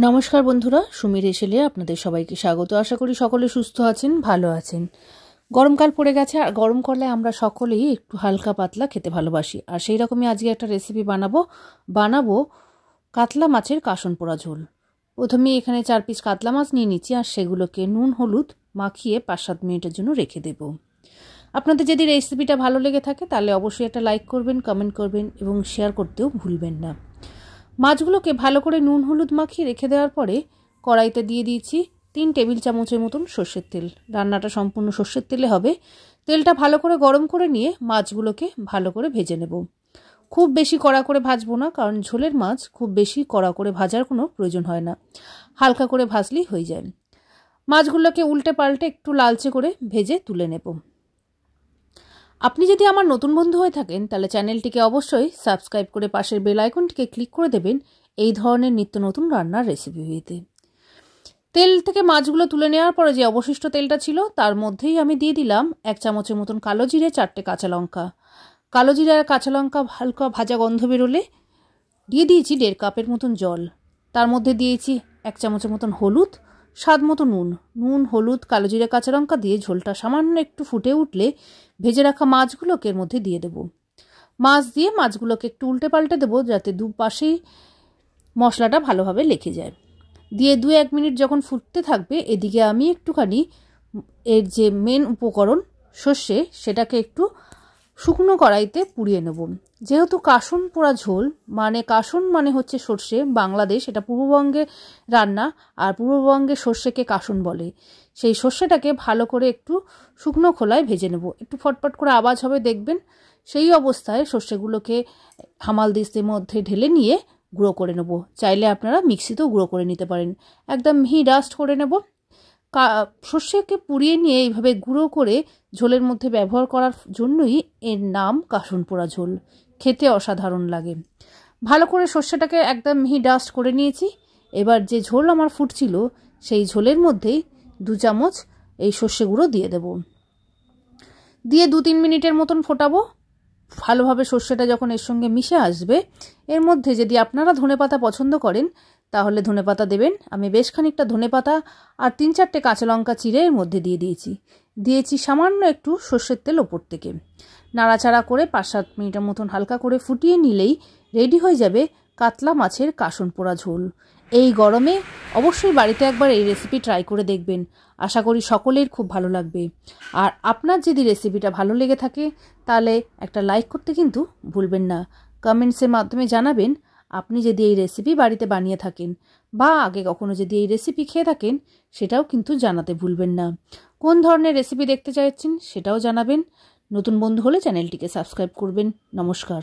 নমস্কার বন্ধুরা, সুমির এসেলে আপনাদের সবাইকে স্বাগত। আশা করি সকলে সুস্থ আছেন, ভালো আছেন। গরমকাল পড়ে গেছে আর গরমকালে আমরা সকলেই একটু হালকা পাতলা খেতে ভালোবাসি। আর সেই রকমই আজকে একটা রেসিপি বানাবো কাতলা মাছের কাসন পোড়া ঝোল। প্রথমেই এখানে 4 পিস কাতলা মাছ নিয়ে নিচ্ছি আর সেগুলোকে নুন হলুদ মাখিয়ে 5-7 মিনিটের জন্য রেখে দেব। আপনাদের যদি রেসিপিটা ভালো লেগে থাকে তাহলে অবশ্যই একটা লাইক করবেন, কমেন্ট করবেন এবং শেয়ার করতেও ভুলবেন না। মাছগুলোকে ভালো করে নুন হলুদ মাখিয়ে রেখে দেওয়ার পরে কড়াইতে দিয়ে দিয়েছি 3 টেবিল চামচের মতন সর্ষের তেল। রান্নাটা সম্পূর্ণ সর্ষের তেলে হবে। তেলটা ভালো করে গরম করে নিয়ে মাছগুলোকে ভালো করে ভেজে নেব। খুব বেশি কড়া করে ভাজবো না, কারণ ঝোলের মাছ খুব বেশি কড়া করে ভাজার কোনো প্রয়োজন হয় না, হালকা করে ভাজলেই হয়ে যায়। মাছগুলোকে উল্টে পাল্টে একটু লালচে করে ভেজে তুলে নেব। আপনি যদি আমার নতুন বন্ধু হয়ে থাকেন তাহলে চ্যানেলটিকে অবশ্যই সাবস্ক্রাইব করে পাশের বেল আইকনটিকে ক্লিক করে দেবেন এই ধরনের নিত্য নতুন রান্নার রেসিপি পেতে। তেল থেকে মাছগুলো তুলে নেওয়ার পরে যে অবশিষ্ট তেলটা ছিল তার মধ্যেই আমি দিয়ে দিলাম 1 চামচের মতন কালো জিরে, 4টে কাঁচা লঙ্কা। কালো জিরে আর কাঁচা লঙ্কা হালকা ভাজা গন্ধ বেরোলে দিয়ে দিয়েছি 1.5 কাপের মতন জল। তার মধ্যে দিয়েছি 1 চামচের মতন হলুদ, স্বাদ মতো নুন হলুদ কালো জিরে কাঁচা লঙ্কা দিয়ে ঝোলটা সামান্য একটু ফুটে উঠলে ভেজে রাখা মাছগুলোকে এর মধ্যে দিয়ে দেব। মাছ দিয়ে মাছগুলোকে একটু উল্টে পাল্টে দেবো যাতে দুপাশেই মশলাটা ভালোভাবে লেগে যায়। দিয়ে 2-1 মিনিট যখন ফুটতে থাকবে এদিকে আমি একটুখানি এর যে মেন উপকরণ সর্ষে সেটাকে একটু শুকনো কড়াইতে পুড়িয়ে নেব। যেহেতু কাসন পোড়া ঝোল কাসন মানে হচ্ছে সর্ষে, বাংলাদেশ এটা পূর্ববঙ্গে রান্না আর পূর্ববঙ্গে সর্ষেকে কাসন বলে। সেই সর্ষেটাকে ভালো করে একটু শুকনো খোলায় ভেজে নেব। একটু ফটফট করে আওয়াজ হবে দেখবেন। সেই অবস্থায় সর্ষেগুলোকে হামাল দিস্তের মধ্যে ঢেলে নিয়ে গুঁড়ো করে নেব। চাইলে আপনারা মিক্সিতেও গুঁড়ো করে নিতে পারেন। একদম মিহি ডাস্ট করে নেব। সর্ষেকে পুড়িয়ে নিয়ে এইভাবে গুঁড়ো করে ঝোলের মধ্যে ব্যবহার করার জন্যই এর নাম কাসন পোড়া ঝোল। খেতে অসাধারণ লাগে। ভালো করে সর্ষেটাকে একদম মিহি ডাস্ট করে নিয়েছি। এবার যে ঝোল আমার ফুটছিল সেই ঝোলের মধ্যেই 2 চামচ এই সর্ষে গুঁড়ো দিয়ে দেব। দিয়ে 2-3 মিনিটের মতন ফোটাবো। ভালোভাবে সর্ষেটা যখন এর সঙ্গে মিশে আসবে এর মধ্যে যদি আপনারা ধনেপাতা পছন্দ করেন তাহলে ধনেপাতা দেবেন। আমি বেশ খানিকটা ধনেপাতা আর 3-4টে কাঁচা লঙ্কা চিড়ে এর মধ্যে দিয়েছি সামান্য একটু সর্ষের তেল ওপর থেকে। নাড়াচাড়া করে 5-7 মিনিটের মতন হালকা করে ফুটিয়ে নিলেই রেডি হয়ে যাবে কাতলা মাছের কাসন পোড়া ঝোল। এই গরমে অবশ্যই বাড়িতে একবার এই রেসিপি ট্রাই করে দেখবেন। আশা করি সকলের খুব ভালো লাগবে। আর আপনার যদি রেসিপিটা ভালো লেগে থাকে তাহলে একটা লাইক করতে কিন্তু ভুলবেন না। কমেন্টসের মাধ্যমে জানাবেন আপনি যদি এই রেসিপি বাড়িতে বানিয়ে থাকেন বা আগে কখনো যদি এই রেসিপি খেয়ে থাকেন সেটাও কিন্তু জানাতে ভুলবেন না। কোন ধরনের রেসিপি দেখতে চাইছেন সেটাও জানাবেন। নতুন বন্ধু হলে চ্যানেলটিকে সাবস্ক্রাইব করবেন। নমস্কার।